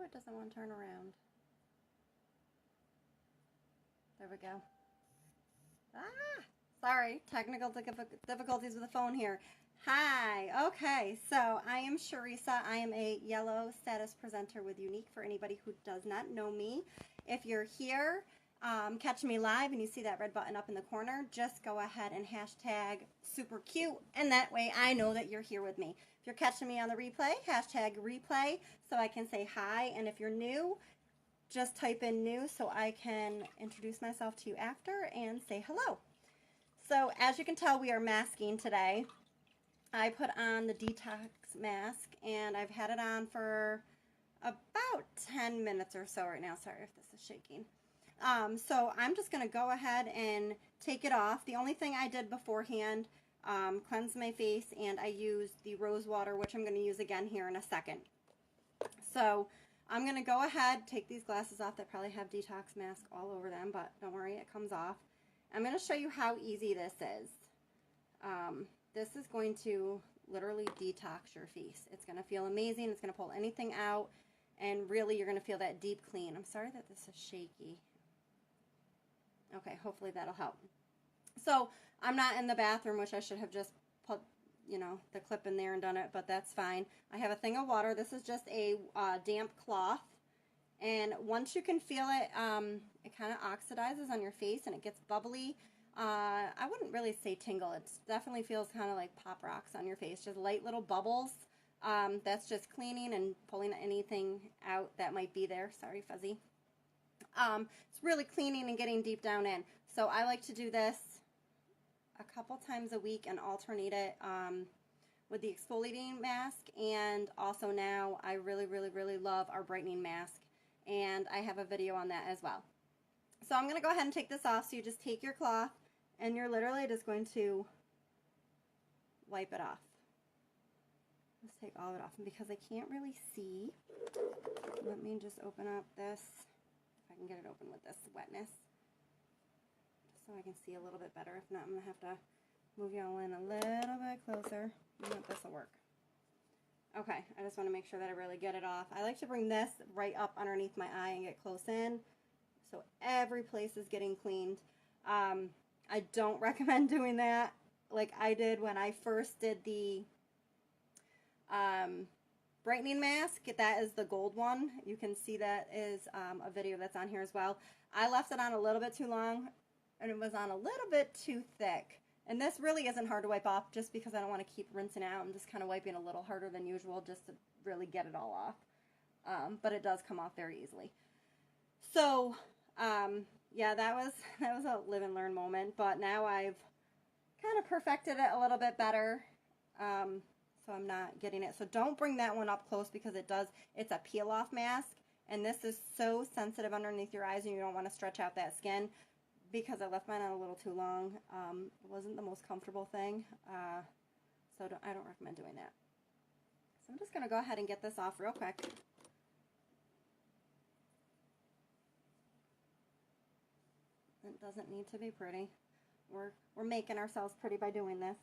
it doesn't want to turn around. There we go. Ah, sorry, technical difficulties with the phone here. Hi, okay, so I am Sharisa. I am a yellow status presenter with Younique for anybody who does not know me. If you're here, catching me live and you see that red button up in the corner, just go ahead and hashtag super cute, and that way I know that you're here with me. If you're catching me on the replay, hashtag replay so I can say hi, and if you're new, just type in new so I can introduce myself to you after and say hello. So as you can tell, we are masking today. I put on the detox mask and I've had it on for about 10 minutes or so right now. Sorry if this is shaking. So I'm just going to go ahead and take it off. The only thing I did beforehand, cleanse my face, and I used the rose water, which I'm going to use again here in a second. So I'm going to go ahead, take these glasses off that probably have detox mask all over them, but don't worry, it comes off. I'm going to show you how easy this is. This is going to literally detox your face. It's going to feel amazing. It's going to pull anything out, and really you're going to feel that deep clean. I'm sorry that this is shaky. Okay, hopefully that'll help. So I'm not in the bathroom, which I should have just put, you know, the clip in there and done it, but that's fine. I have a thing of water. This is just a damp cloth, and once you can feel it, it kind of oxidizes on your face and it gets bubbly. I wouldn't really say tingle. It definitely feels kind of like pop rocks on your face, just light little bubbles. That's just cleaning and pulling anything out that might be there. Sorry, fuzzy. It's really cleaning and getting deep down in. So I like to do this a couple times a week and alternate it with the exfoliating mask, and also now I really love our brightening mask, and I have a video on that as well. So I'm going to go ahead and take this off. So you just take your cloth and you're literally just going to wipe it off. Let's take all of it off, and because I can't really see, let me just open up this, if I can get it open with this wetness, so I can see a little bit better. If not, I'm going to have to move y'all in a little bit closer. I think this will work. Okay, I just want to make sure that I really get it off. I like to bring this right up underneath my eye and get close in, so every place is getting cleaned. I don't recommend doing that like I did when I first did the brightening mask. That is the gold one. You can see that is a video that's on here as well. I left it on a little bit too long, and it was on a little bit too thick. And this really isn't hard to wipe off, just because I don't want to keep rinsing out. I'm just kind of wiping a little harder than usual just to really get it all off. But it does come off very easily. So yeah, that was a live and learn moment, but now I've kind of perfected it a little bit better, so I'm not getting it. So don't bring that one up close, because it's a peel off mask, and this is so sensitive underneath your eyes, and you don't want to stretch out that skin. Because I left mine on a little too long, it wasn't the most comfortable thing, so I don't recommend doing that. So I'm just going to go ahead and get this off real quick. It doesn't need to be pretty. We're making ourselves pretty by doing this.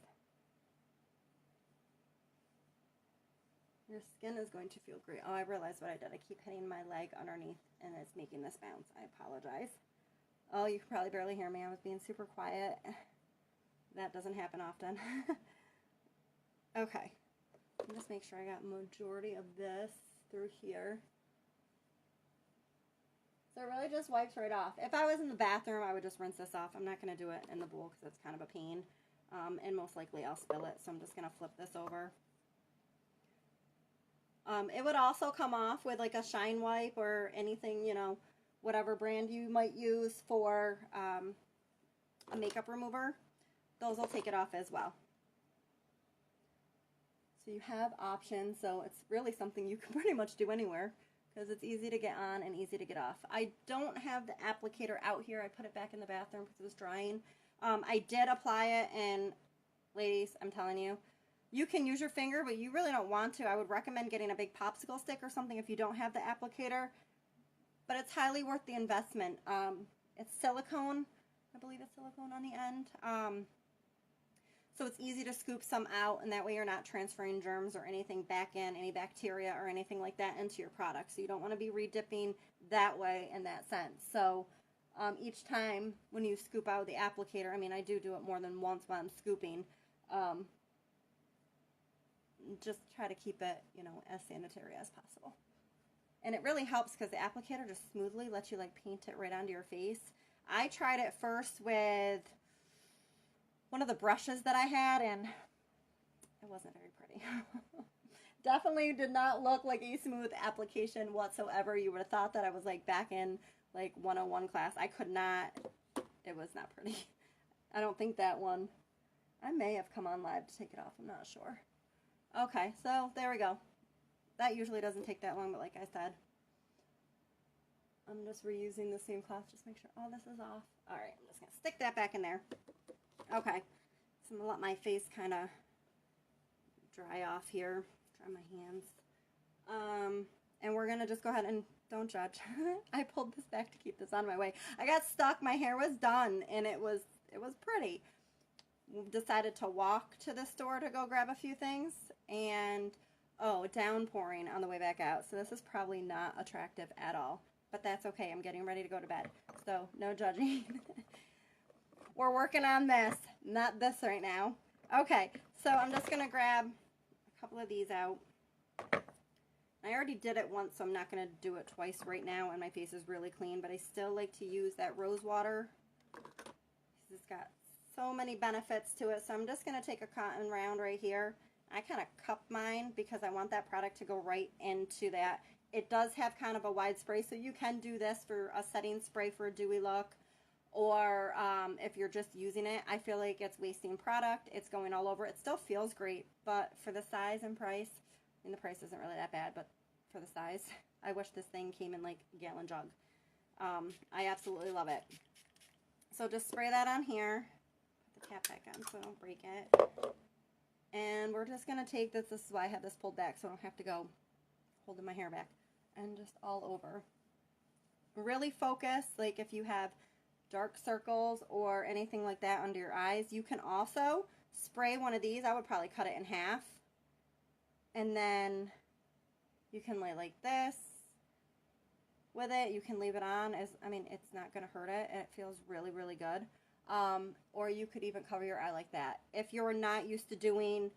Your skin is going to feel great. Oh, I realized what I did. I keep hitting my leg underneath, and it's making this bounce. I apologize. Oh, you can probably barely hear me. I was being super quiet. That doesn't happen often. Okay. Just make sure I got majority of this through here. So it really just wipes right off. If I was in the bathroom, I would just rinse this off. I'm not going to do it in the bowl because it's kind of a pain. And most likely I'll spill it. So I'm just going to flip this over. It would also come off with like a Shine Wipe or anything, you know, whatever brand you might use for a makeup remover. Those will take it off as well. So you have options. So it's really something you can pretty much do anywhere, because it's easy to get on and easy to get off. I don't have the applicator out here. I put it back in the bathroom because it was drying. I did apply it, and ladies, I'm telling you, you can use your finger, but you really don't want to. I would recommend getting a big popsicle stick or something if you don't have the applicator. But it's highly worth the investment. It's silicone. I believe it's silicone on the end. So it's easy to scoop some out, and that way you're not transferring germs or anything back in, any bacteria or anything like that into your product. So you don't want to be redipping that way in that sense. So each time when you scoop out the applicator, I mean, I do it more than once while I'm scooping. Just try to keep it, you know, as sanitary as possible. And it really helps because the applicator just smoothly lets you like paint it right onto your face. I tried it first with one of the brushes that I had, and it wasn't very pretty. Definitely did not look like a smooth application whatsoever. You would have thought that I was like back in like 101 class. I could not, it was not pretty. I don't think that one, I may have come on live to take it off. I'm not sure. Okay, so there we go. That usually doesn't take that long, but like I said, I'm just reusing the same cloth. Just make sure all this is off. All right, I'm just going to stick that back in there. Okay, so I'm going to let my face kind of dry off here. Dry my hands. And we're going to just go ahead and don't judge. I pulled this back to keep this on my way. I got stuck. My hair was done, and it was pretty. Decided to walk to the store to go grab a few things, and downpouring on the way back out. So this is probably not attractive at all, but that's okay. I'm getting ready to go to bed, so no judging. We're working on this, not this right now. Okay, so I'm just gonna grab a couple of these out. I already did it once, so I'm not gonna do it twice right now, and my face is really clean, but I still like to use that rose water because it's got so many benefits to it. So I'm just going to take a cotton round right here. I kind of cup mine because I want that product to go right into that. It does have kind of a wide spray, so you can do this for a setting spray for a dewy look, or if you're just using it. I feel like it's wasting product. It's going all over. It still feels great, but for the size and price, I mean, the price isn't really that bad, but for the size, I wish this thing came in like a gallon jug. I absolutely love it. So just spray that on here. Cap back on so I don't break it. And we're just going to take this. This is why I have this pulled back, so I don't have to go holding my hair back. And just all over. Really focus, like if you have dark circles or anything like that under your eyes, you can also spray one of these. I would probably cut it in half. And then you can lay like this with it. You can leave it on. I mean, it's not going to hurt it, and it feels really, really good. Or you could even cover your eye like that. If you're not used to doing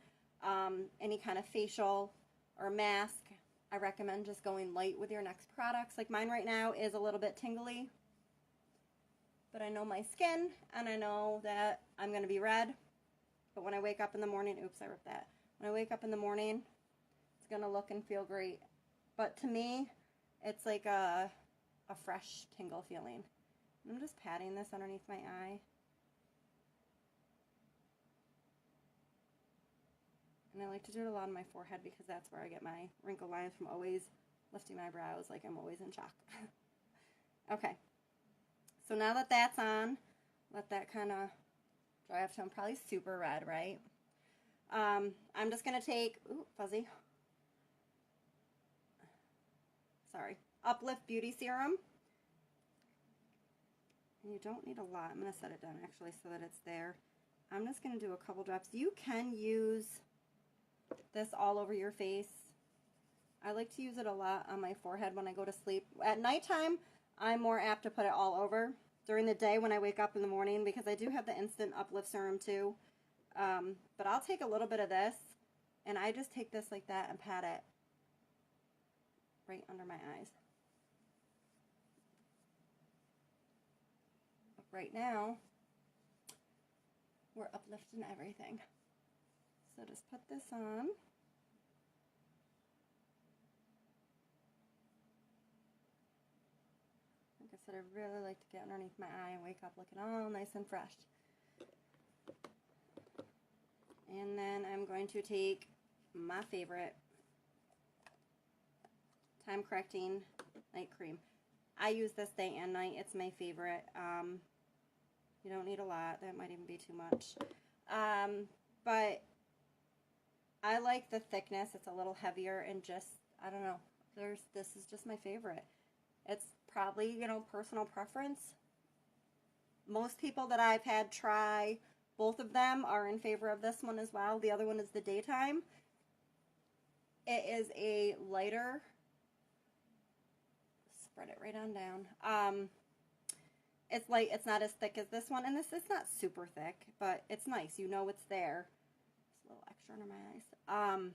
any kind of facial or mask, I recommend just going light with your next products. Like mine right now is a little bit tingly, but I know my skin, and I know that I'm going to be red. But when I wake up in the morning, oops, I ripped that. When I wake up in the morning, it's going to look and feel great. But to me, it's like a fresh tingle feeling. I'm just patting this underneath my eye. And I like to do it a lot on my forehead because that's where I get my wrinkle lines from always lifting my brows like I'm always in shock. Okay. So now that that's on, let that kind of dry off. So I'm probably super red, right? I'm just going to take, ooh, fuzzy. Sorry. Uplift Beauty Serum. And you don't need a lot. I'm going to set it down actually so that it's there. I'm just going to do a couple drops. You can use this all over your face. I like to use it a lot on my forehead when I go to sleep. At nighttime, I'm more apt to put it all over. During the day when I wake up in the morning, because I do have the Instant Uplift Serum too. But I'll take a little bit of this, and I just take this like that and pat it right under my eyes. But right now, we're uplifting everything. So just put this on. Like I said, I really like to get underneath my eye and wake up looking all nice and fresh. And then I'm going to take my favorite Time Correcting Night Cream. I use this day and night. It's my favorite. You don't need a lot. That might even be too much. But I like the thickness. It's a little heavier and just, I don't know. This is just my favorite. It's probably, personal preference. Most people that I've had try Both of them are in favor of this one as well. The other one is the daytime. It is a lighter, spread it right on down. It's light, it's not as thick as this one, and this is not super thick, but it's nice. You know it's there. It's a little extra under my eyes.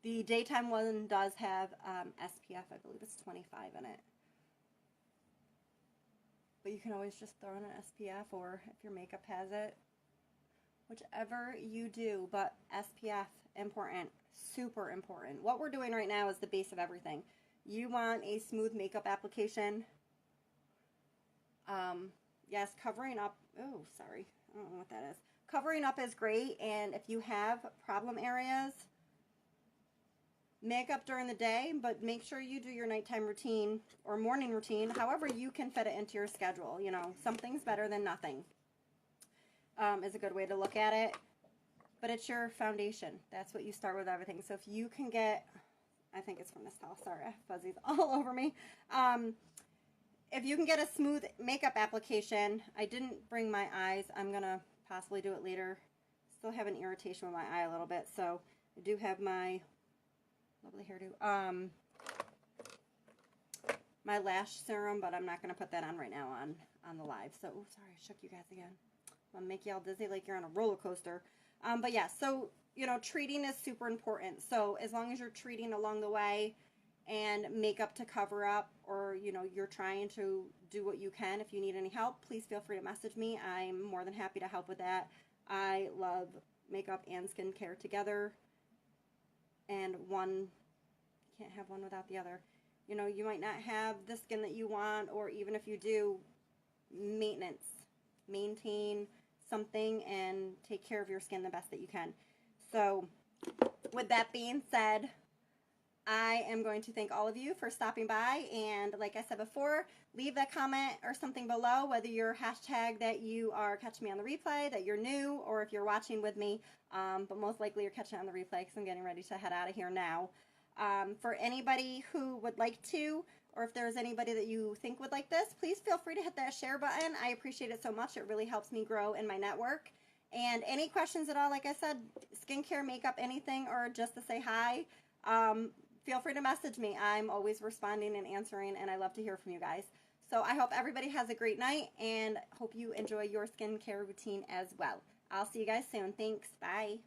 The daytime one does have SPF, I believe it's 25 in it. But you can always just throw in an SPF, or if your makeup has it, whichever you do. But SPF, important, super important. What we're doing right now is the base of everything. You want a smooth makeup application. Yes, covering up, oh, sorry, I don't know what that is. Covering up is great, and if you have problem areas, makeup during the day, but make sure you do your nighttime routine or morning routine, however you can fit it into your schedule. You know, something's better than nothing, is a good way to look at it. But it's your foundation. That's what you start with everything. So if you can get, I think it's from this towel, sorry, I have fuzzies all over me. If you can get a smooth makeup application, I didn't bring my eyes. I'm going to possibly do it later. Still have an irritation with my eye a little bit, so I do have my lovely hairdo. My lash serum, but I'm not going to put that on right now on the live. So, oh, sorry, I shook you guys again. I'm going to make you all dizzy like you're on a roller coaster. But yeah, so, you know, treating is super important. So as long as you're treating along the way and makeup to cover up, or, you know, you're trying to do what you can. If you need any help, please feel free to message me. I'm more than happy to help with that. I love makeup and skincare together. And one, you can't have one without the other. You know, you might not have the skin that you want, or even if you do, maintenance. Maintain something and take care of your skin the best that you can. So, with that being said, I am going to thank all of you for stopping by, and like I said before, leave a comment or something below, whether you're hashtag that you are catching me on the replay, that you're new, or if you're watching with me, but most likely you're catching it on the replay because I'm getting ready to head out of here now. For anybody who would like to, or if there's anybody that you think would like this, please feel free to hit that share button. I appreciate it so much. It really helps me grow in my network. And any questions at all, like I said, skincare, makeup, anything, or just to say hi, feel free to message me. I'm always responding and answering, and I love to hear from you guys. So I hope everybody has a great night, and hope you enjoy your skincare routine as well. I'll see you guys soon. Thanks. Bye.